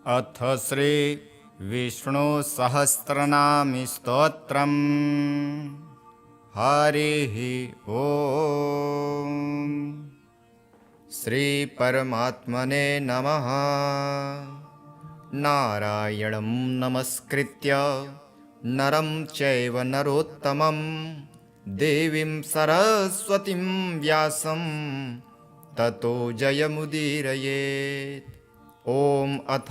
अथ श्री विष्णुसहस्रनामस्तोत्रम्। हरिः ओम्। श्रीपरमात्मने नमः। नारायणं नमस्कृत्य नरं चैव नरोत्तमं देवीं सरस्वतीं व्यासं ततो जयमुदीरयेत्। ओम अथ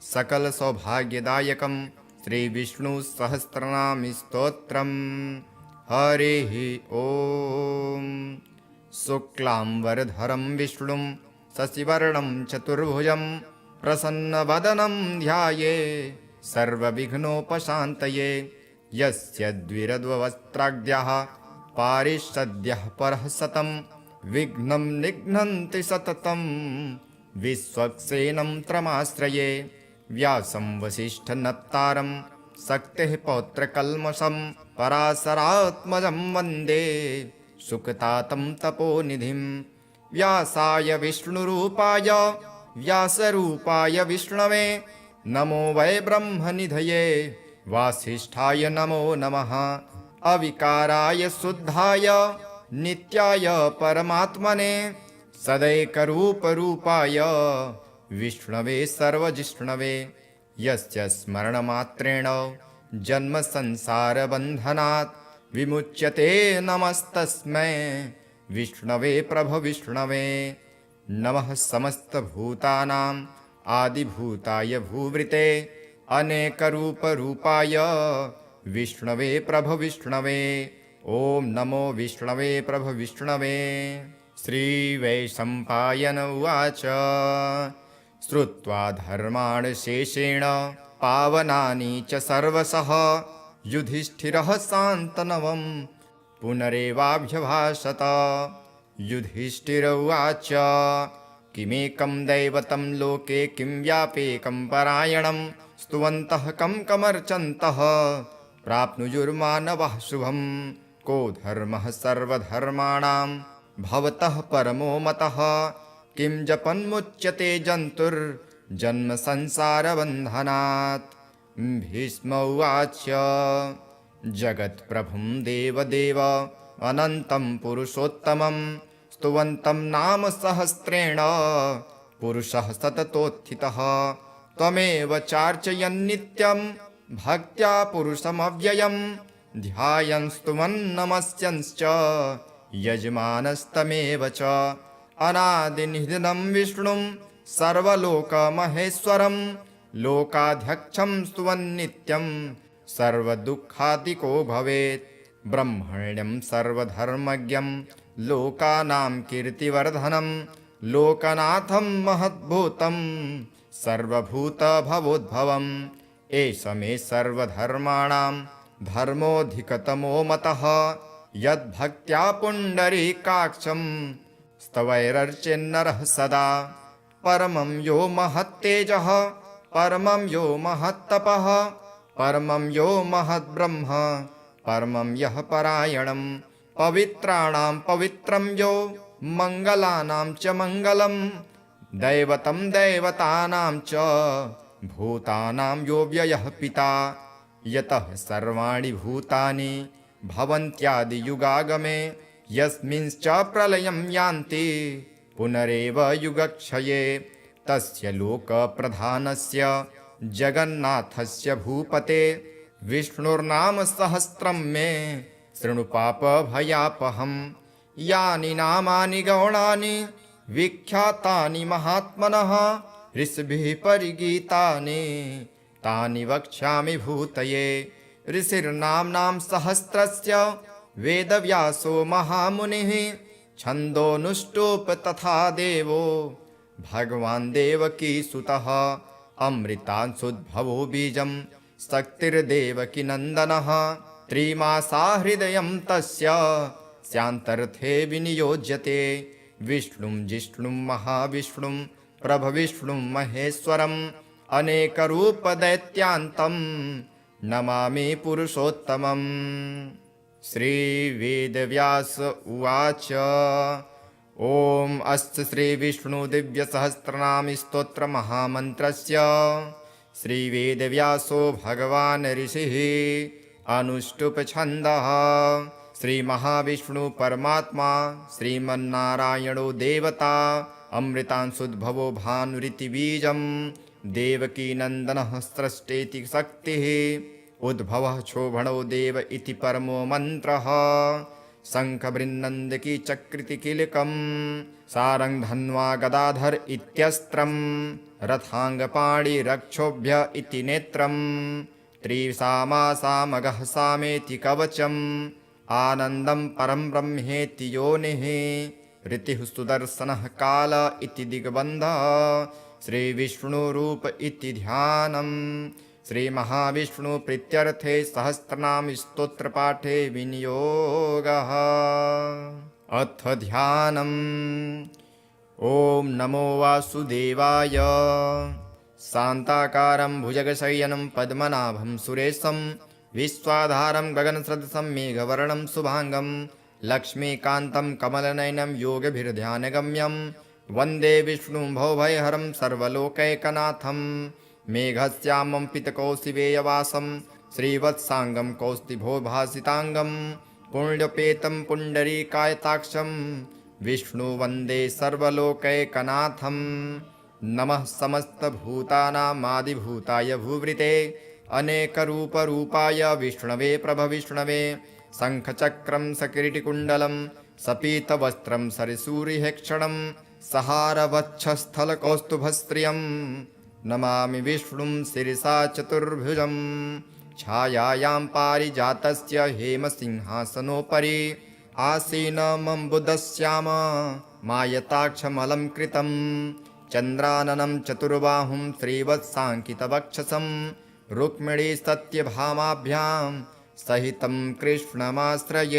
सकल सौभाग्यदायकं श्री विष्णु सहस्रनाम स्तोत्रम्। हरिः ओम। शुक्लांबरधरं विष्णुं शशिवर्णं चतुर्भुजं प्रसन्नवदनं ध्याये सर्वविघ्नोपशान्तये। यस्य द्विरद्ववस्त्राद्यः पारिषद्यः परः सतं विघ्नं निघ्नन्ति सततं विश्वक्सेनं त्रमाश्रये। व्यासं वसिष्ठनत्तारं शक्तेः पौत्रकल्मषं पराशरात्मजं वन्दे सुकतातं तपोनिधिं। व्यासाय विष्णुरूपाय व्यासरूपाय विष्णवे नमो वै ब्रह्मनिधये वासिष्ठाय नमो नमः। अविकाराय शुद्धाय नित्याय परमात्मने सदैकरूपरूपाय विष्णवे सर्वजिष्णवे। यस्य स्मरणमात्रेण जन्मसंसारबन्धनात् विमुच्यते नमस्तस्मै विष्णवे प्रभविष्णवे। नमः समस्तभूतानां आदिभूताय भूवृते अनेकरूपरूपाय विष्णवे प्रभविष्णवे। ॐ नमो विष्णवे प्रभविष्णवे। श्रीवैशम्पायन उवाच श्रुत्वा धर्मान् शेषेण पावनानि च सर्वशः युधिष्ठिरः शान्तनवं पुनरेवाभ्यभाषत। युधिष्ठिर उवाच किमेकं दैवतं लोके किं व्यापेकं परायणं स्तुवन्तः कं कमर्चन्तः प्राप्नुयुर्मानवः शुभं। को धर्मः सर्वधर्माणां भवतः परमो मतः किं जपन्मुच्यते जन्तुर्जन्म संसारबन्धनात्। भीष्म उवाच जगत्प्रभुं देवदेव अनन्तं पुरुषोत्तमं स्तुवन्तं नाम सहस्रेण पुरुषः सततोत्थितः। त्वमेव चार्चयन्नित्यं भक्त्या पुरुषमव्ययं ध्यायन् स्तुवन् नमस्यंश्च यजमानस्तमेव च। अनादिनिधनं विष्णुं सर्वलोकमहेश्वरं लोकाध्यक्षं स्तुवन्नित्यं सर्वदुःखादिको भवेत्। ब्रह्मण्यं सर्वधर्मज्ञं लोकानां कीर्तिवर्धनं लोकनाथं महद्भूतं सर्वभूतभवोद्भवम्। एष मे सर्वधर्माणां धर्मोऽधिकतमो मतः यद्भक्त्या पुण्डरीकाक्षं स्तवैरर्चेन्नरः सदा। परमं यो महत्तेजः परमं यो महत्तपः परमं यो महद्ब्रह्म परमं यः परायणं पवित्राणां पवित्रं यो मङ्गलानां च मङ्गलं दैवतं दैवतानां च भूतानां यो व्ययः पिता। यतः सर्वाणि भूतानि भवन्त्यादियुगागमे यस्मिंश्च प्रलयं यान्ति पुनरेव युगक्षये। तस्य लोकप्रधानस्य जगन्नाथस्य भूपते विष्णुर्नाम सहस्रं मे शृणु पापभयापहम्। यानि नामानि गौणानि विख्यातानि महात्मनः ऋषिभिः परिगीतानि तानि वक्ष्यामि भूतये। ऋषिर्नाम्नां सहस्रस्य वेदव्यासो महामुनिः छन्दोनुष्टुप् तथा देवो भगवान् देवकीसुतः। अमृतांशुद्भवो बीजं शक्तिर्देवकीनन्दनः त्रिमासा हृदयं तस्य स्यान्तर्थे विनियोज्यते। विष्णुं जिष्णुं महाविष्णुं प्रभविष्णुं महेश्वरम् अनेकरूपदैत्यान्तं नमामि पुरुषोत्तमम्। श्रीवेदव्यास उवाच ॐ अस्य श्रीविष्णुदिव्यसहस्रनामस्तोत्रमहामन्त्रस्य श्रीवेदव्यासो भगवान् ऋषिः अनुष्टुप्छन्दः श्रीमहाविष्णुपरमात्मा श्रीमन्नारायणो देवता अमृतांशुद्भवो भानुरितिबीजं देवकीनन्दनः स्रष्टेति शक्तिः उद्भवः क्षोभणो देव इति परमो मन्त्रः शङ्खबृन्नन्दकी चक्रिति कीलकं सारं धन्वा गदाधर इत्यस्त्रं रथाङ्गपाणिरक्षोभ्य इति नेत्रं त्रिसामासामगः सामेति कवचम् आनन्दं परं ब्रह्मेति योनिः ऋतिः सुदर्शनः काल इति दिग्बन्धः श्रीविष्णुरूप इति ध्यानम् श्रीमहाविष्णुप्रीत्यर्थे सहस्रनामस्तोत्रपाठे विनियोगः। अथ ध्यानम्। ॐ नमो वासुदेवाय। शान्ताकारं भुजगशयनं पद्मनाभं सुरेशं विश्वाधारं गगनसदृशं मेघवर्णं शुभाङ्गं लक्ष्मीकान्तं कमलनयनं योगभिर्ध्यानगम्यं वन्दे विष्णुं भवभयहरं सर्वलोकैकनाथं मेघश्यामं पितकौशिवेयवासं श्रीवत्साङ्गं कौस्तुभोभासिताङ्गं पुण्यपेतं पुण्डरीकायताक्षं विष्णु वन्दे सर्वलोकैकनाथं नमः समस्तभूतानामादिभूताय भूवृते अनेकरूपरूपाय विष्णवे प्रभविष्णवे शङ्खचक्रं सकिरीटिकुण्डलं सपीतवस्त्रं सरिसूरिहेक्षणं सहारवक्षस्थलकौस्तुभस्त्रियं नमामि विष्णुं शिरसा चतुर्भुजं छायायां पारिजातस्य हेमसिंहासनोपरि आसीनमम्बुदश्याम मायताक्षमलं कृतं चन्द्राननं चतुर्बाहुं श्रीवत्साङ्कितवक्षसं रुक्मिणी सत्यभामाभ्यां सहितं कृष्णमाश्रयेत्।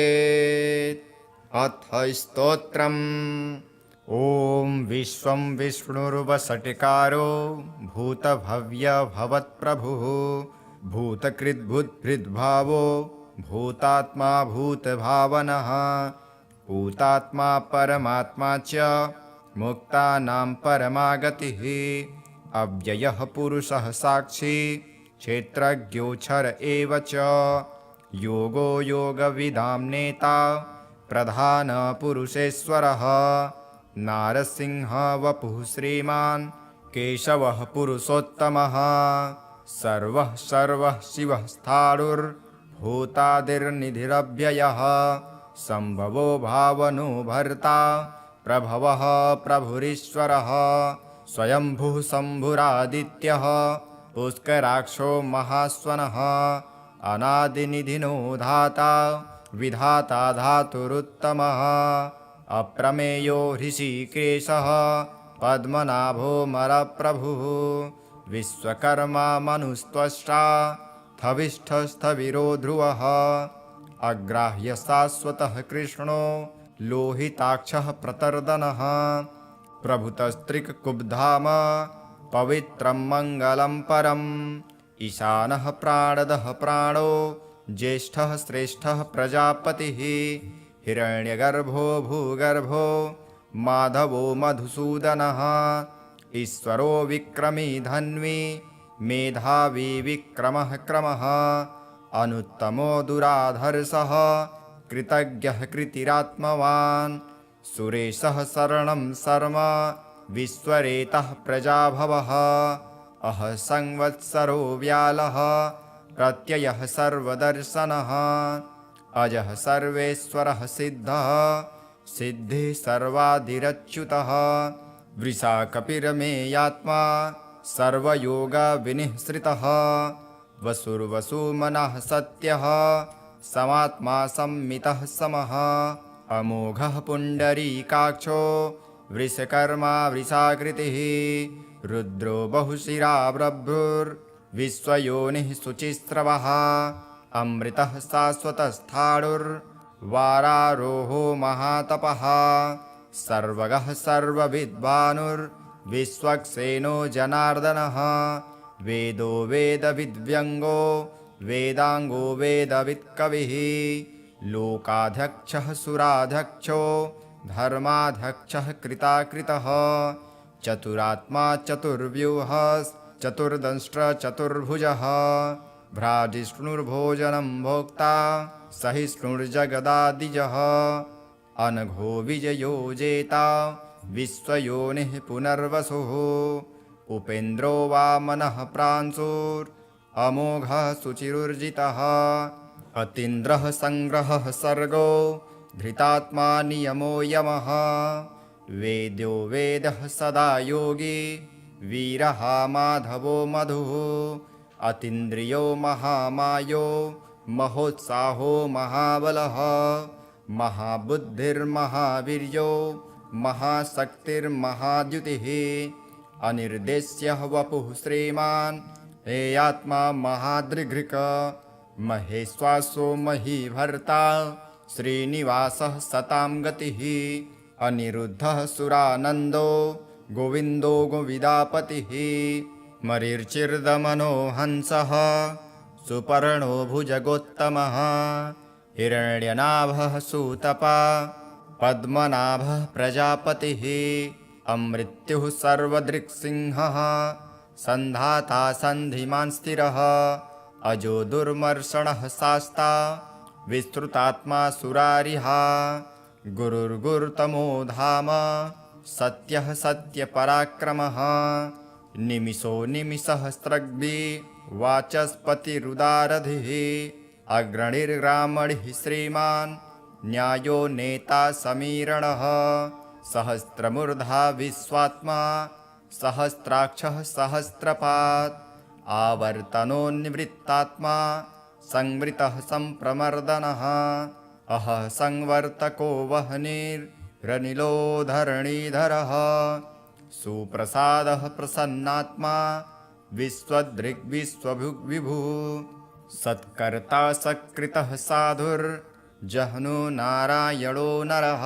अथ स्तोत्रम्। ॐ विश्वं विष्णुर्वषट्कारो भूतभव्यभवत्प्रभुः भूतकृद्भूतभृद्भावो भूतात्मा भूतभावनः भूतात्मा परमात्मा च मुक्तानां परमागतिः अव्ययः पुरुषः साक्षी क्षेत्रज्ञोऽक्षर एव च योगो योगविदां नेता प्रधानपुरुषेश्वरः नारसिंह वपुः श्रीमान् केशवः पुरुषोत्तमः सर्वः सर्वः शिवः स्थाणुर्भूतादिर्निधिरव्ययः सम्भवो भावनो भर्ता प्रभवः प्रभुरीश्वरः स्वयंभुः शम्भुरादित्यः पुष्कराक्षो महास्वनः अनादिनिधिनो धाता विधाता धातुरुत्तमः अप्रमेयो ऋषिकेशः पद्मनाभो मरप्रभुः विश्वकर्मा मनुस्त्वष्टा स्थविष्ठस्थविरो ध्रुवः अग्राह्य शाश्वतः कृष्णो लोहिताक्षः प्रतर्दनः प्रभुतस्त्रिककुब्धाम पवित्रं मङ्गलं परम् ईशानः प्राणदः प्राणो ज्येष्ठः श्रेष्ठः प्रजापतिः हिरण्यगर्भो भूगर्भो माधवो मधुसूदनः ईश्वरो विक्रमी धन्वी मेधावी विक्रमः क्रमः अनुत्तमो दुराधर्षः कृतज्ञः कृतिरात्मवान् सुरेशः शरणं शर्म विश्वरेतः प्रजाभवः अह संवत्सरो व्यालः प्रत्ययः सर्वदर्शनः अजः सर्वेश्वरः सिद्धः सिद्धिः सर्वादिरच्युतः वृषाकपिरमेयात्मा सर्वयोगविनिःसृतः वसुर्वसुमनः सत्यः समात्मा संमितः समः अमोघः पुण्डरीकाक्षो वृषकर्मा वृषाकृतिः रुद्रो बहुशिरा बभ्रुर्विश्वयोनिः शुचिस्रवः अमृतः शाश्वतस्थाणुर्वारारोहो महातपः सर्वगः सर्वविद्वानुर्विश्वक्सेनो जनार्दनः वेदो वेदविद्व्यङ्गो वेदाङ्गो वेदवित्कविः लोकाध्यक्षः सुराध्यक्षो धर्माध्यक्षः कृताकृतः चतुरात्मा चतुर्व्यूहश्चतुर्दंष्ट्रचतुर्भुजः भ्राजिष्णुर्भोजनं भोक्ता सहिष्णुर्जगदादिजः अनघो विजयो जेता विश्वयोनिः पुनर्वसुः उपेन्द्रो वामनः प्रांशुरमोघः शुचिरुर्जितः अतीन्द्रः संग्रहः सर्गो धृतात्मा नियमो यमः वेद्यो वेदः सदा योगी वीरः माधवो मधुः अतीन्द्रियो महामायो महोत्साहो महाबलः महाबुद्धिर्महावीर्यो महाशक्तिर्महाद्युतिः अनिर्देश्यः वपुः श्रीमान् हेयात्मा महादृघृक महेश्वासो महीभर्ता श्रीनिवासः सतां गतिः अनिरुद्धः सुरानन्दो गोविन्दो गोविदापतिः मरीर्चिर्दमनो हंसः सुपर्णो भुजगोत्तमः हिरण्यनाभः सूतपा पद्मनाभः प्रजापतिः अमृत्युः सर्वदृक्सिंहः सन्धाता सन्धिमान् स्थिरः अजो दुर्मर्षणः शास्ता विस्तृतात्मा सुरारिहा गुरुर्गुरुतमो धाम सत्यः सत्यपराक्रमः निमिषो निमिषसहस्रग्भि वाचस्पतिरुदारधिः अग्रणिर्ग्रामणिः श्रीमान् न्यायो नेता समीरणः सहस्रमूर्धा विश्वात्मा सहस्राक्षः सहस्रपात् आवर्तनो निवृत्तात्मा संवृतः संप्रमर्दनः अहः संवर्तको वह्निरनिलो धरणीधरः सुप्रसादः प्रसन्नात्मा विश्वदृग्विश्वभुग्विभुः सत्कर्ता सत्कृतः साधुर्जह्नु नारायणो नरः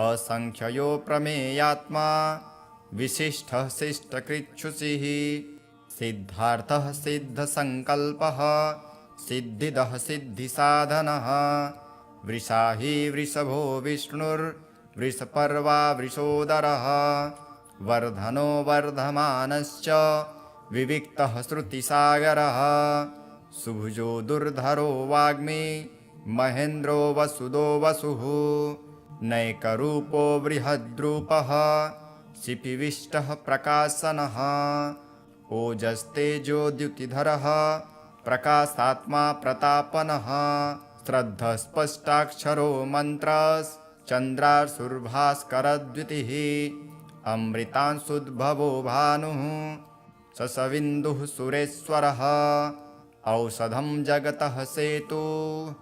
असंख्ययो प्रमेयात्मा विशिष्टः शिष्टकृच्छुषिः सिद्धार्थः सिद्धसङ्कल्पः सिद्धिदः सिद्धिसाधनः वृषाही वृषभो विष्णुर्वृषपर्वा वृषोदरः वर्धनो वर्धमानश्च विविक्तः श्रुतिसागरः सुभुजो दुर्धरो वाग्मी महेन्द्रो वसुदो वसुः नैकरूपो बृहद्रूपः शिपिविष्टः प्रकाशनः ओजस्तेजोद्युतिधरः प्रकाशात्मा प्रतापनः श्रद्धस्पष्टाक्षरो मन्त्रश्चन्द्रासुर्भास्करद्युतिः अमृतांशुद्भवो भानुः शशविन्दुः सुरेश्वरः औषधं जगतः सेतुः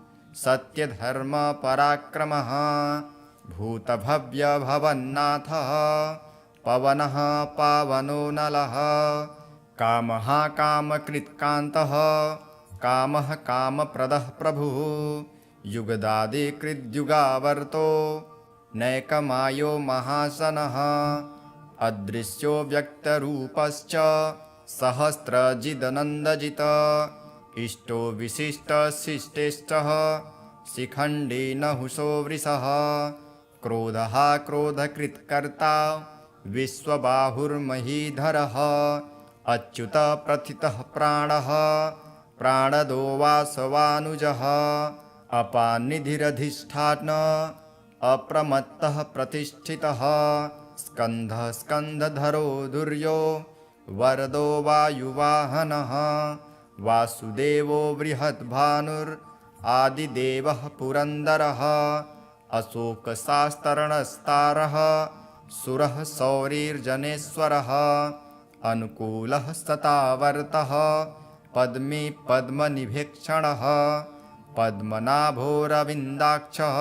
सत्यधर्मपराक्रमः भूतभव्यभवन्नाथः पवनः पावनो नलः कामः कामकृत्कान्तः कामः कामप्रदः प्रभुः युगदादिकृद्युगावर्तो नैकमायो महासनः अदृश्यो व्यक्तरूपश्च सहस्रजिदनन्दजित इष्टो विशिष्टशिष्टेष्टः शिखण्डी नहुषो वृषः क्रोधः क्रोधकृत्कर्ता विश्वबाहुर्महीधरः अच्युत प्रथितः प्राणः प्राणदो वासवानुजः अपानिधिरधिष्ठान अप्रमत्तः प्रतिष्ठितः स्कन्धः स्कन्धधरो दुर्यो वरदो वायुवाहनः वासुदेवो बृहद्भानुर् आदिदेवः पुरन्दरः अशोकशास्तरणस्तारः सुरः शौरिर्जनेश्वरः अनुकूलः सतावर्तः पद्मी पद्मनिभीक्षणः पद्मनाभोरविन्दाक्षः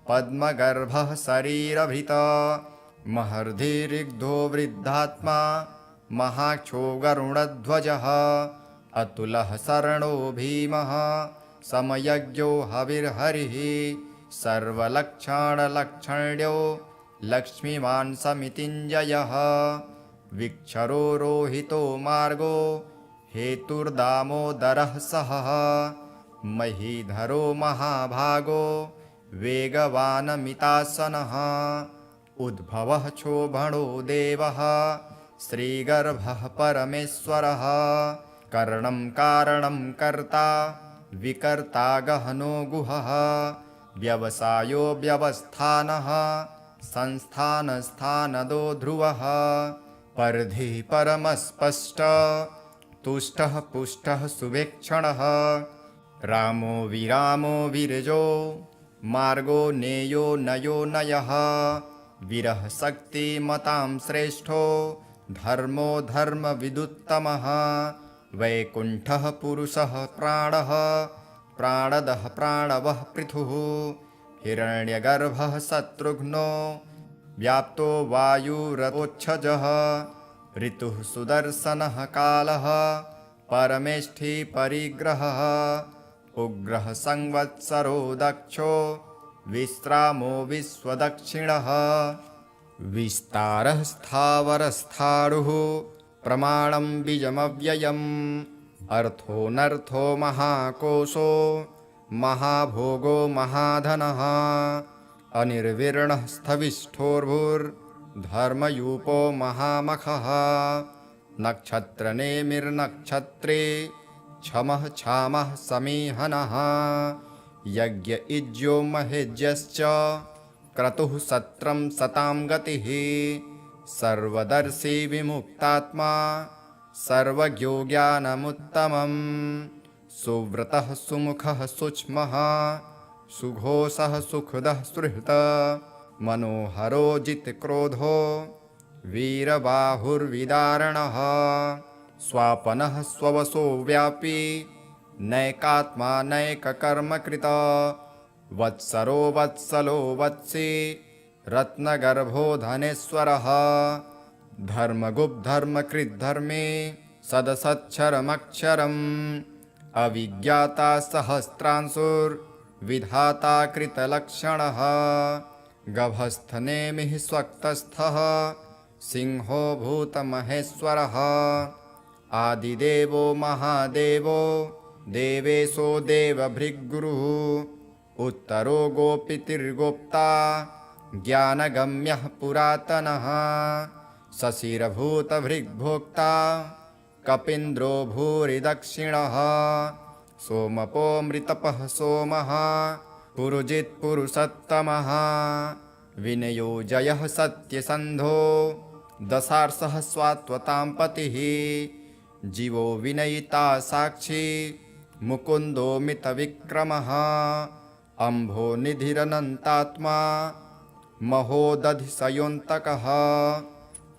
पद्मगर्भः शरीरभृत महर्धिरिग्धो वृद्धात्मा महाक्षो गरुडध्वजः अतुलः शरणो भीमः समयज्ञो हविर्हरिः सर्वलक्षणलक्षण्यो लक्ष्मीवान् समितिञ्जयः विक्षरो रोहितो मार्गो हेतुर्दामोदरः सहः महीधरो महाभागो वेगवानमितासनः उद्भवः क्षोभणो देवः श्रीगर्भः परमेश्वरः करणं कारणं कर्ता विकर्ता गहनो गुहः व्यवसायो व्यवस्थानः संस्थानस्थानदो ध्रुवः परधिः परमस्पष्ट तुष्टः पुष्टः सुवेक्षणः रामो विरामो विरजो मार्गो नेयो नयो नयः विरह शक्तिमतां श्रेष्ठो धर्मो धर्मविदुत्तमः वैकुण्ठः पुरुषः प्राणः प्राणदः प्राणवः पृथुः हिरण्यगर्भः शत्रुघ्नो व्याप्तो वायुरथोच्छजः ऋतुः सुदर्शनः कालः परमेष्ठी परिग्रहः उग्रः संवत्सरो दक्षो विश्रामो विश्वदक्षिणः विस्तारः स्थावरस्थाणुः प्रमाणं बीजमव्ययम् अर्थोऽनर्थो महाकोशो महाभोगो महाधनः अनिर्विर्णः स्थविष्ठोर्भुर्धर्मयूपो महामखः नक्षत्रनेमिर्नक्षत्रे क्षमः क्षामः समीहनः यज्ञ इज्यो महेज्यश्च क्रतुः सत्रं सतां गतिः सर्वदर्शी विमुक्तात्मा सर्वज्ञो ज्ञानमुत्तमम् सुव्रतः सुमुखः सूक्ष्मः सुघोषः सुखदः सुहृत् मनोहरो जितक्रोधो वीरबाहुर्विदारणः स्वापनः स्ववशो व्यापी नैकात्मा नैककर्मकृत वत्सरो वत्सलो वत्सी रत्नगर्भो धनेश्वरः धर्मगुप्धर्मकृद्धर्मे सदसच्छरमक्षरम् अविज्ञाता सहस्रांशुर्विधाता कृतलक्षणः गभस्थनेमिः स्वक्तस्थः सिंहो भूतमहेश्वरः आदिदेवो महादेवो देवेशो देवभृग्गुरुः उत्तरो गोपितिर्गोप्ता ज्ञानगम्यः पुरातनः शशिरभूतभृग्भोक्ता कपीन्द्रो भूरिदक्षिणः सोमपो मृतपः सोमः पुरुजित्पुरुषोत्तमः विनयो जयः सत्यसन्धो दशार्षः स्वात्वतां पतिः जीवो विनयिता साक्षी मुकुन्दो मितविक्रमः अम्भो निधिरनन्तात्मा महोदधिशयोऽन्तकः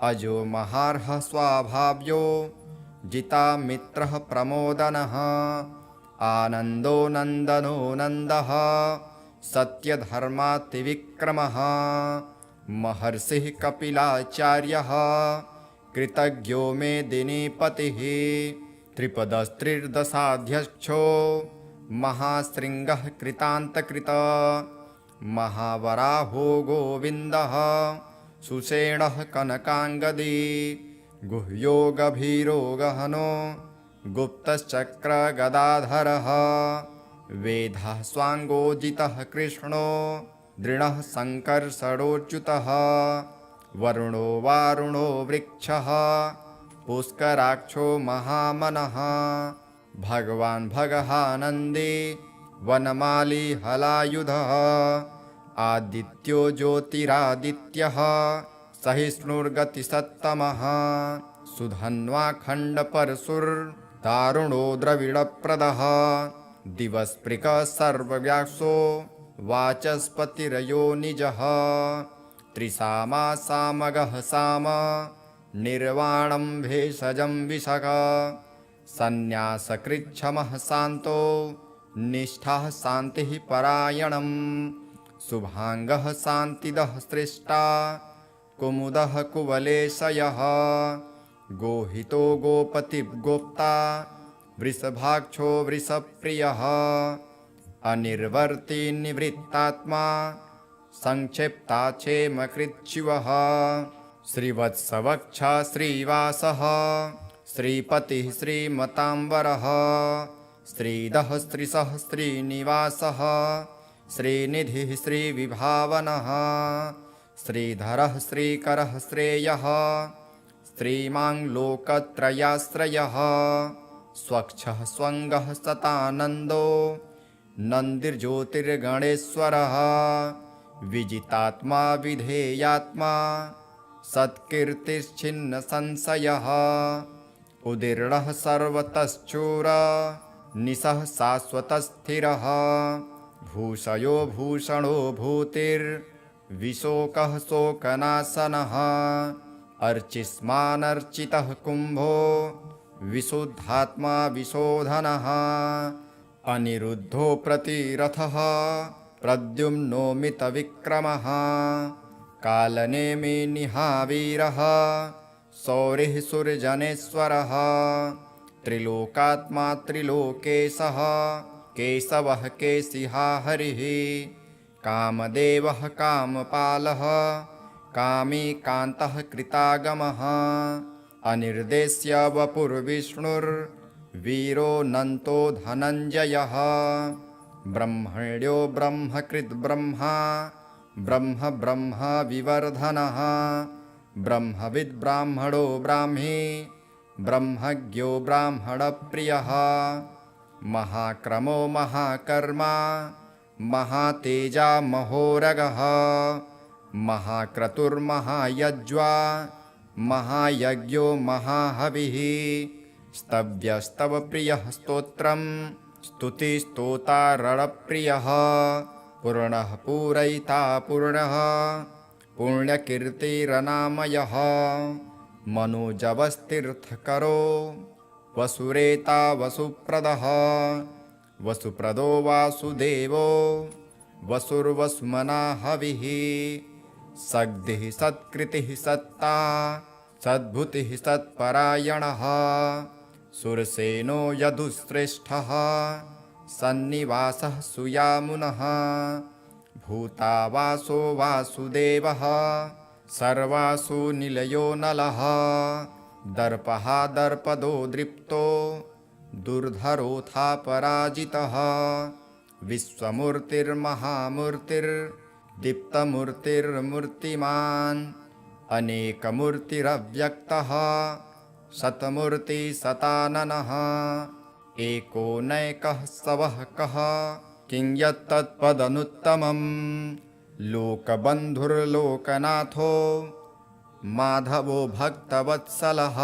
अजो महार्हः स्वाभाव्यो जिता मित्रः प्रमोदनः आनन्दो नन्दनो नन्दः सत्यधर्मातिविक्रमः महर्षिः कपिलाचार्यः कृतज्ञो मेदिनीपतिः त्रिपदस्त्रिर्दशाध्यक्षो महाशृङ्गः कृतान्तकृत महावराहो गोविन्दः सुषेणः कनकाङ्गदी गुह्यो गभीरो गहनो गुप्तश्चक्रगदाधरः वेदः स्वाङ्गोजितः कृष्णो दृढः सङ्कर्षणोच्युतः वरुणो वारुणो वृक्षः पुष्कराक्षो महामनः भगवान् भगहानन्दी वनमाली हलायुधः आदित्यो ज्योतिरादित्यः सहिष्णुर्गतिसत्तमः सुधन्वाखण्डपरशुर्दारुणो द्रविडप्रदः दिवस्पृकः सर्वव्यासो वाचस्पतिरयो निजः त्रिसामा सामगः साम निर्वाणं भेषजं विशग सन्न्यासकृच्छमः शान्तो निष्ठः शान्तिः परायणम् शुभाङ्गः शान्तिदः श्रेष्ठा कुमुदः कुवलेशयः गोहितो गोपतिर्गोप्ता वृषभाक्षो वृषप्रियः अनिर्वर्ती निवृत्तात्मा संक्षिप्ता क्षेमकृच्छिवः श्रीवत्सवक्षा श्रीवासः श्रीपतिः श्रीमताम्बरः श्रीदः श्रीसः श्रीनिवासः श्रीनिधिः श्रीविभावनः श्रीधरः श्रीकरः श्रेयः श्रीमाङ्लोकत्रयाश्रयः स्वच्छः स्वङ्गः सतानन्दो नन्दिर्ज्योतिर्गणेश्वरः विजितात्मा विधेयात्मा सत्कीर्तिश्छिन्नसंशयः उदीर्णः सर्वतश्चूर निशः शाश्वतस्थिरः भूषयो भूषणो भूतिर्विशोकः शोकनाशनः अर्चिस्मानर्चितः कुम्भो विशुद्धात्मा विशोधनः अनिरुद्धो प्रतिरथः प्रद्युम्नोमितविक्रमः कालनेमिनिहावीरः सौरिः सुरजनेश्वरः त्रिलोकात्मा त्रिलोकेशः केशवः केशिहा हरिः कामदेवः कामपालः कामी कान्तः कृतागमः अनिर्देश्य वपुर्विष्णुर्वीरोऽनन्तो धनञ्जयः ब्रह्मण्यो ब्रह्मकृद्ब्रह्मा ब्रह्म ब्रह्म विवर्धनः ब्रह्मविद्ब्राह्मणो ब्राह्मी ब्रह्मज्ञो ब्राह्मणप्रियः महाक्रमो महाकर्मा महातेजा महोरगः महाक्रतुर्महायज्वा महायज्ञो महाहविः स्तव्यस्तवप्रियः स्तोत्रं स्तुतिस्तोतारणप्रियः पूर्णः पूरयिता पूर्णः पुण्यकीर्तिरनामयः मनोजवस्तीर्थकरो वसुरेता वसुप्रदः वसुप्रदो वासुदेवो वसुर्वसुमना हविः सद्धिः सत्कृतिः सत्ता सद्भुतिः सत्परायणः सुरसेनो यदुश्रेष्ठः सन्निवासः सुयामुनः भूतावासो वासुदेवः सर्वासु निलयो नलः दर्पः दर्पदो दृप्तो दुर्धरोऽथा पराजितः विश्वमूर्तिर्महामूर्तिर्दीप्तमूर्तिर्मूर्तिमान् अनेकमूर्तिरव्यक्तः शतमूर्तिशताननः एकोनैकः सवः कः किं यत्तत्पदनुत्तमं लोकबन्धुर्लोकनाथो माधवो भक्तवत्सलः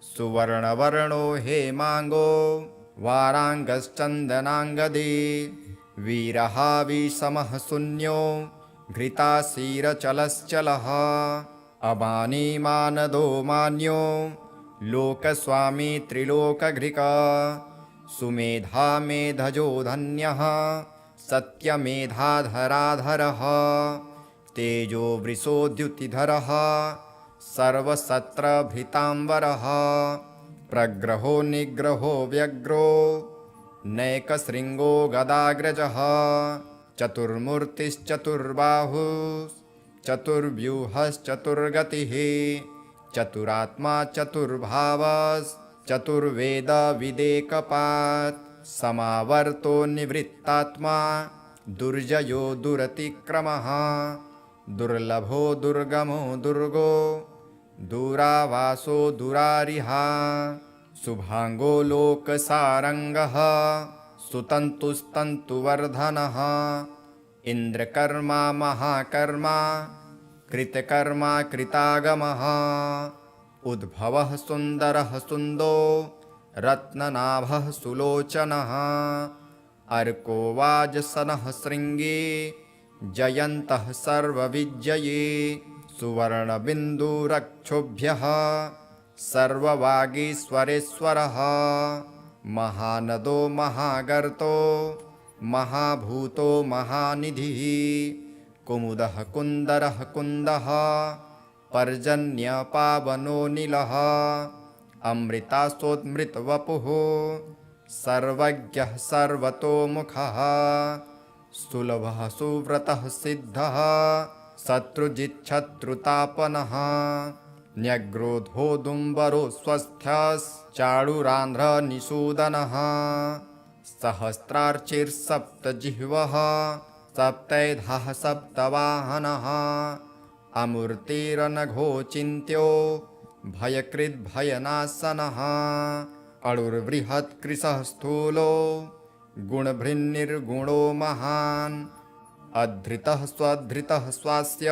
सुवर्णवर्णो हेमाङ्गो वाराङ्गश्चन्दनाङ्गदी वीरः विषमः शून्यो घृताशीरचलश्चलः अमानीमानदो मान्यो लोकस्वामी त्रिलोकघृक सुमेधा मेधजो धन्यः सत्यमेधाधराधरः तेजो वृषोद्युतिधरः सर्वसत्रभृताम्बरः प्रग्रहो निग्रहो व्यग्रो नैकशृङ्गो गदाग्रजः चतुर्मूर्तिश्चतुर्बाहुश्चतुर्व्यूहश्चतुर्गतिः चतुरात्मा चतुर्भावश्चतुर्वेदविदेकपात् समावर्तो निवृत्तात्मा दुर्जयो दुरतिक्रमः दुर्लभो दुर्गमो दुर्गो दूरावासो दुरारिहा शुभाङ्गो लोकसारङ्गः सुतन्तुस्तन्तुवर्धनः इन्द्रकर्मा महाकर्मा कृतकर्मा कृतागमः उद्भवः सुन्दरः सुन्दो रत्ननाभः सुलोचनः अर्को वाजसनः शृङ्गी जयन्तः सर्वविजयी सुवर्णबिन्दुरक्षोभ्यः सर्ववागीश्वरेश्वरः महानदो महागर्तो महाभूतो महानिधिः कुमुदः कुन्दरः कुन्दः पर्जन्यपावनो नीलः अमृतास्तोमृतवपुः सर्वज्ञः सर्वतोमुखः सुलभः सुव्रतः सिद्धः शत्रुजिच्छत्रुतापनः न्यग्रोधोदुम्बरो स्वस्थश्चाडुरान्ध्रनिषूदनः सहस्रार्चिर्सप्तजिह्वः सप्तैधाः सप्तवाहनः अमूर्तिरनघोचिन्त्यो भयकृद्भयनाशनः अणुर्बृहत्कृशः स्थूलो गुणभृन्निर्गुणो महान् अधृतः स्वधृतः स्वास्य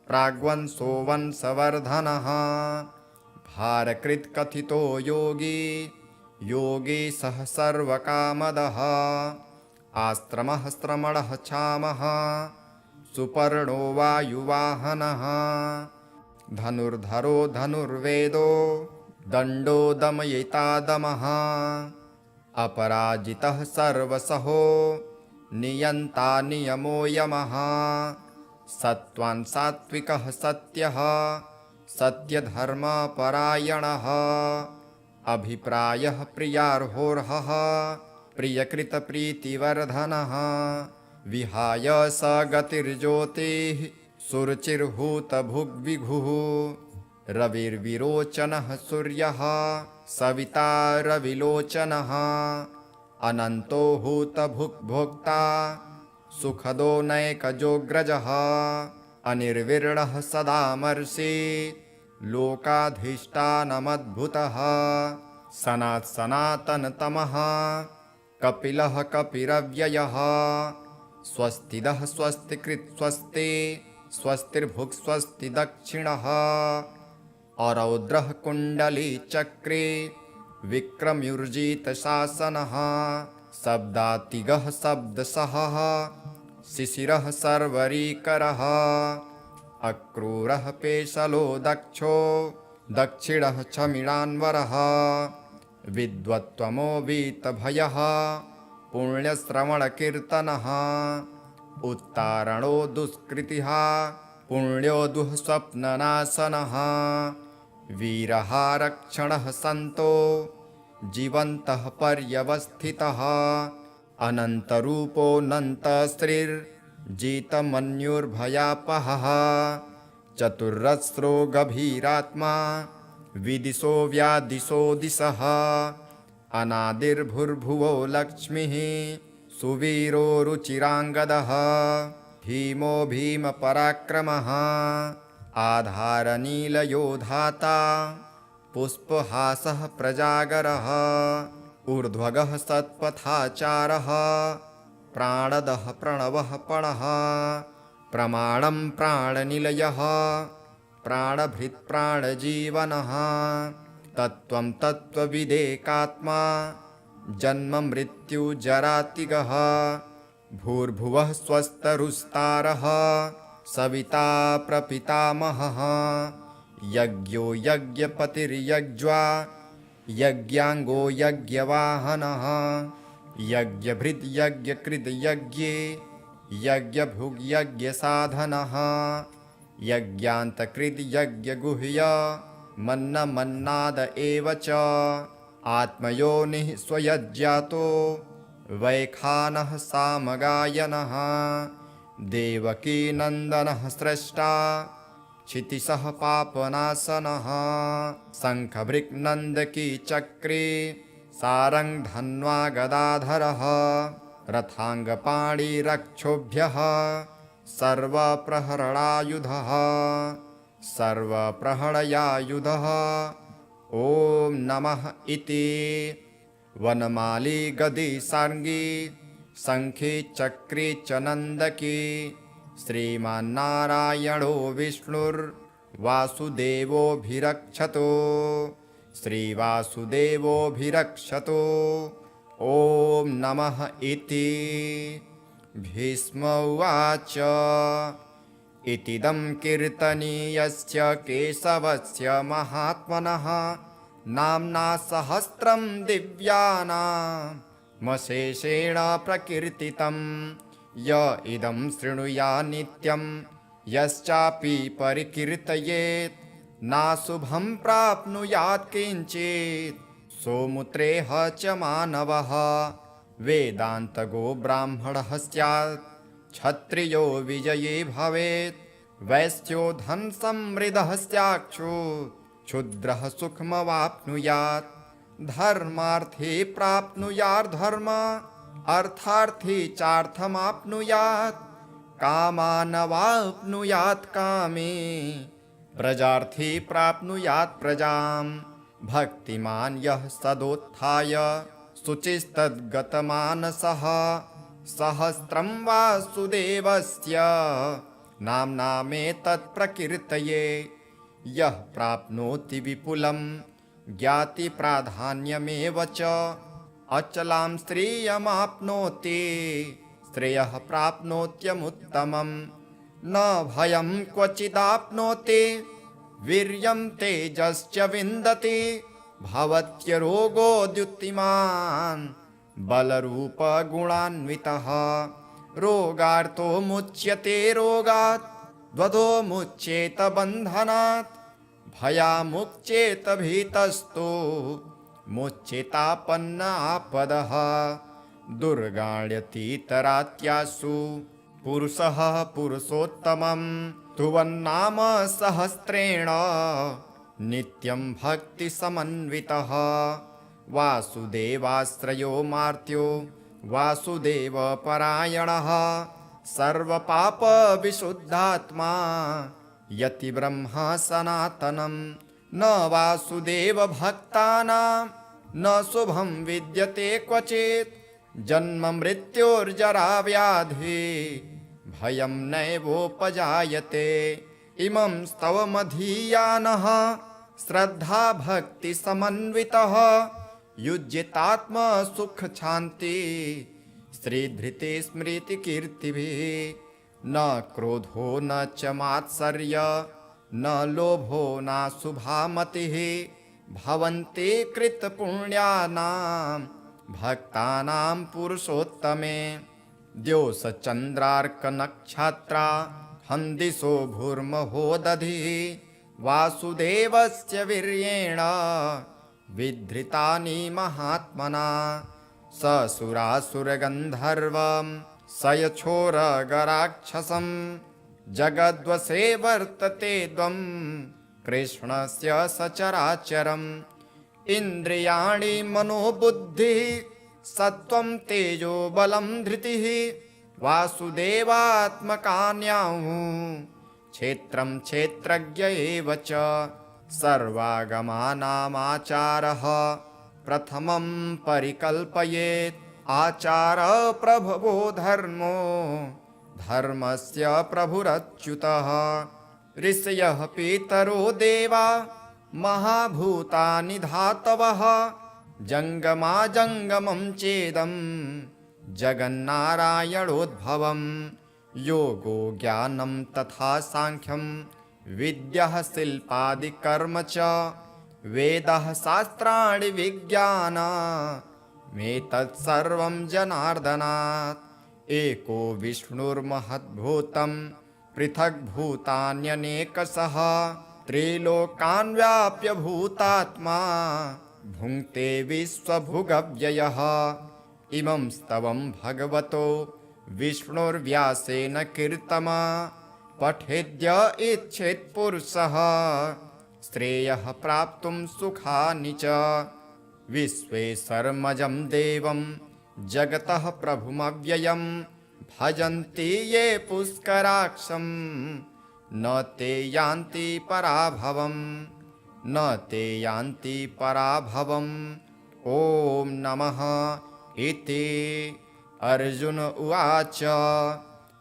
प्राग्वंशो वंशवर्धनः भारकृत्कथितो योगी योगी सः सर्वकामदः आस्त्रमः स्त्रमणः क्षामः सुपर्णो वायुवाहनः धनुर्धरो धनुर्वेदो दण्डो दमयिता दमः अपराजितः सर्वसहो नियन्ता नियमो यमः सत्त्वान् सात्विकः सत्यः सत्यधर्मपरायणः अभिप्रायः प्रियार्होर्हः प्रियकृतप्रीतिवर्धनः विहाय स गतिर्ज्योतिः सुरुचिर्हूतभुग्विभुः रविर्विरोचनः सूर्यः सविता रविलोचनः अनन्तो हूतभुग्भोक्ता सुखदो नैकजोग्रजः अनिर्विर्णः सदामर्षि लोकाधिष्ठानमद्भुतः सनातनतमः कपिलः कपिरव्ययः स्वस्तिदः स्वस्तिकृत् स्वस्ति स्वस्तिर्भुक् स्वस्ति दक्षिणः अरौद्रः कुण्डलीचक्रे विक्रम्युर्जितशासनः शब्दातिगः शब्दसहः शिशिरः सर्वरीकरः अक्रूरः पेशलो दक्षो दक्षिणः क्षमिणान्वरः विद्वत्त्वमो वीतभयः पुण्यश्रवणकीर्तनः उत्तारणो दुष्कृतिः पुण्यो दुःस्वप्ननाशनः वीरः रक्षणः सन्तो जीवन्तः पर्यवस्थितः अनन्तरूपोऽनन्तश्रीर्जितमन्युर्भयापहः चतुर्रस्रो गभीरात्मा विदिशो व्यादिशो दिशः अनादिर्भुर्भुवो लक्ष्मीः सुवीरो रुचिराङ्गदः भीमो भीमपराक्रमः आधारनीलयो धाता पुष्पहासः प्रजागरः ऊर्ध्वगः सत्पथाचारः प्राणदः प्रणवः पणः प्रमाणं प्राणनिलयः प्राणभृत्प्राणजीवनः तत्त्वं तत्त्वविदेकात्मा जन्ममृत्युजरातिगः भूर्भुवः स्वस्तरुस्तारः सविता प्रपितामहः यज्ञो यज्ञपतिर्यज्वा यज्ञाङ्गो यज्ञवाहनः यज्ञभृद्यज्ञकृद्यज्ञे यज्ञभुग्यज्ञसाधनः यज्ञान्तकृद्यज्ञगुह्य मन्नमन्नाद एव च आत्मयोनिः स्वयज्ञातो वैखानः सामगायनः देवकीनन्दनः स्रष्टा क्षितिशः पापनाशनः शङ्खभृक्नन्दकी चक्रे सारङ्गधन्वा गदाधरः रथाङ्गपाणिरक्षोभ्यः सर्वप्रहरणायुधः सर्वप्रहरयायुधः ॐ नमः इति वनमाली गदी सार्ङ्गी शङ्खे चक्रे च नन्दकी श्रीमान्नारायणो विष्णुर्वासुदेवोऽभिरक्षतो श्रीवासुदेवोऽभिरक्षतो ॐ नमः इति भीष्म उवाच इतीदं कीर्तनीयस्य केशवस्य महात्मनः नाम्ना सहस्रं दिव्यानामशेषेण प्रकीर्तितं य इदं शृणुया नित्यं यश्चापि परिकीर्तयेत् नाशुभं प्राप्नुयात् किञ्चित् सोमुत्रेह च मानवः वेदान्तगो ब्राह्मणः स्यात् क्षत्रियो विजयी भवेत् वैश्यो धनसमृद्धः स्यात् क्षुद्रः सुखमवाप्नुयात् धर्मार्थे प्राप्नुयार्धर्म अर्थार्थे चार्थमाप्नुयात् कामानवाप्नुयात् कामे प्रजार्थे प्राप्नुयात् प्रजाम् भक्तिमान् यः सदोत्थाय शुचिस्तद्गतमानसः सहस्रं वासुदेवस्य नाम्नामेतत् प्रकीर्तये यः प्राप्नोति विपुलं ज्ञातिप्राधान्यमेव च अचलां श्रियमाप्नोति श्रेयः प्राप्नोत्यमुत्तमम् न भयं क्वचिदाप्नोति वीर्यं तेजश्च विन्दति भवत्यरोगोऽद्युत्तिमान् बलरूपगुणान्वितः रोगार्तो मुच्यते रोगात् द्वन्द्वो मुच्येत बन्धनात् भयामुच्येत भीतस्तो मुच्येतापन्न आपदः दुर्गाण्यतीतरात्यासु पुरुषः पुरुषोत्तमं तुवन्नाम सहस्रेण नित्यं भक्तिसमन्वितः वासुदेवाश्रयो मार्त्यो वासुदेवपरायणः सर्वपापविशुद्धात्मा यतिब्रह्म सनातनं न वासुदेवभक्तानां न शुभं विद्यते क्वचित् जन्म मृत्योर्जराव्याधि भयं नैवोपजायते इमं स्तवमधीयानः श्रद्धा भक्तिसमन्वितः युज्यतात्मसुखशान्ति श्रीधृते स्मृतिकीर्तिभिः न क्रोधो न च मात्सर्य न लोभो नाशुभा मतिः भवन्ति कृतपुण्यानां भक्तानां पुरुषोत्तमे द्योषचन्द्रार्कनक्षत्रा हन्दिशो भूर्महो दधिः वासुदेवस्य वीर्येण विधृतानि महात्मना ससुरासुरगन्धर्वं सयछोरगराक्षसं जगद्वशे वर्तते द्वं कृष्णस्य सचराचरम् इन्द्रियाणि मनोबुद्धिः सत्त्वं तेजो बलं धृतिः वासुदेवात्मकान्याहुः क्षेत्रं क्षेत्रज्ञ एव च सर्वागमानामाचारः प्रथमं परिकल्पयेत् आचार प्रभवो धर्मो धर्मस्य प्रभुरच्युतः ऋषयः पितरो देवा महाभूतानि धातवः जङ्गमाजङ्गमं चेदं जगन्नारायणोद्भवम् योगो ज्ञानं तथा सांख्यं विद्यः शिल्पादिकर्म च वेदः शास्त्राणि विज्ञानमेतत्सर्वं जनार्दनात् एको विष्णुर्महद्भूतं पृथग्भूतान्यनेकशः त्रिलोकान् व्याप्य भूतात्मा भुङ्क्ते विश्वभुगव्ययः इमं स्तवं भगवतो विष्णुर्व्यासेन कीर्तम पठेद्य इच्छेत् पुरुषः श्रेयः प्राप्तुं सुखानि च विश्वेश्वरमजं देवं जगतः प्रभुमव्ययं भजन्ति ये पुष्कराक्षं न ते यान्ति पराभवम् न ते यान्ति पराभवम् ॐ नमः इति अर्जुन उवाच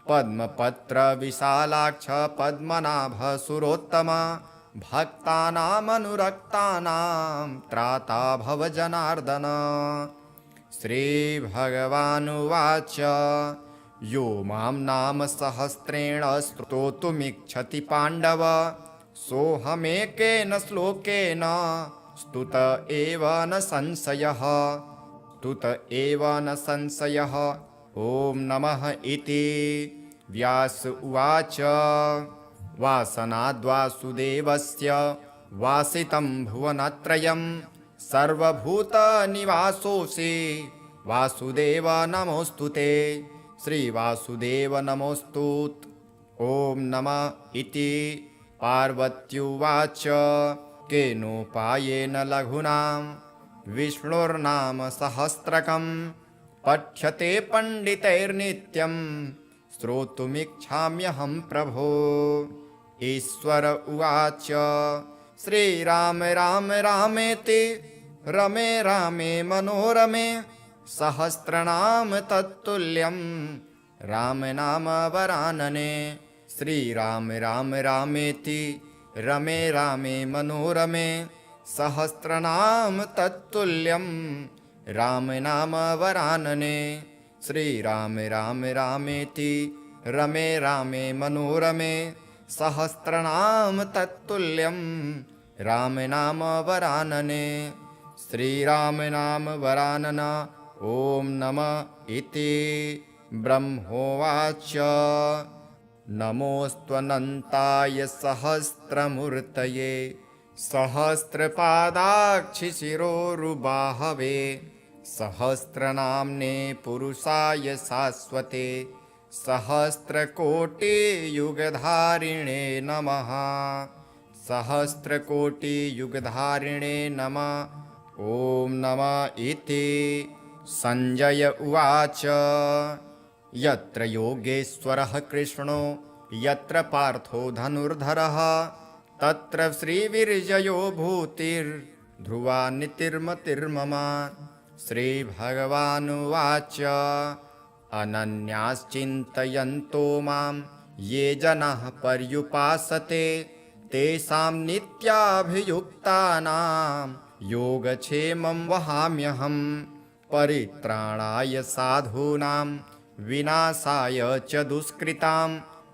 पद्मपत्रविशालाक्ष पद्मनाभसुरोत्तम भक्तानामनुरक्तानां त्राता भव जनार्दन श्रीभगवानुवाच यो मां नाम सहस्रेण स्तोतुमिच्छति पाण्डव सोऽहमेकेन श्लोकेन स्तुत एव न संशयः स्तुत एव न संशयः ॐ नमः इति व्यास उवाच वासनाद्वासुदेवस्य वासितं भुवनत्रयं सर्वभूतनिवासोऽसि वासुदेव नमोऽस्तु ते श्रीवासुदेव नमोऽस्तुत् ॐ नमः इति पार्वत्युवाच केनोपायेन लघुनां विष्णुर्नाम सहस्रकं पठ्यते पंडितैर्नित्यं श्रोतुमिच्छाम्यहं प्रभो। ईश्वर उवाच श्रीराम राम रामेति रमे रामे मनोरमे सहस्रनाम तत्तुल्यं राम नाम वरानने। श्रीराम राम रामेति रमे रामे मनोरमे सहस्रनाम तत्तुल्यं राम नाम वरानने। श्रीराम राम रामेति रमे रामे मनोरमे सहस्रनाम तत्तुल्यं राम नाम वरानने। श्रीराम नाम वरानना ओम नमः इति। ब्रह्मोवाच नमोऽस्त्वनन्ताय सहस्रमूर्तये सहस्रपादाक्षिशिरोरुबाहवे सहस्रनाम्ने पुरुषाय शाश्वते सहस्रकोटियुगधारिणे नमः। सहस्रकोटियुगधारिणे नमः ओम नमः इति। संजय उवाच यत्र योगेश्वरः कृष्णो यत्र पार्थो धनुर्धरः तत्र श्रीविर्जयो भूतिर्ध्रुवा नीतिर्मतिर्मम। श्रीभगवानुवाच अनन्याश्चिन्तयन्तो मां ये जनाः पर्युपासते तेषां नित्याभियुक्तानां योगक्षेमं वहाम्यहम्। परित्राणाय साधूनां विनाशाय च दुष्कृतां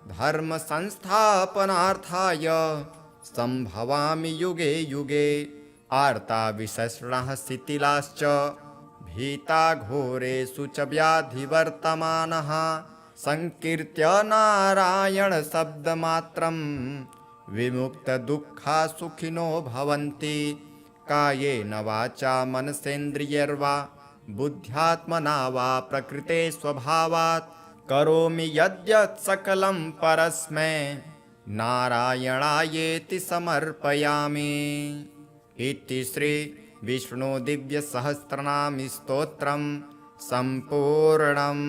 धर्मसंस्थापनार्थाय सम्भवामि युगे युगे। आर्ता विषण्णाः शिथिलाश्च भीता घोरेषु च व्याधिवर्तमानः संकीर्त्य नारायणशब्दमात्रं विमुक्तदुःखा सुखिनो भवन्ति। कायेन वाचा मनसेन्द्रियैर्वा बुद्ध्यात्मना वा प्रकृते स्वभावात् करोमि यद्यत् सकलं परस्मै नारायणायेति समर्पयामि। इति श्री विष्णु दिव्य सहस्रनाम स्तोत्रम संपूर्णम्।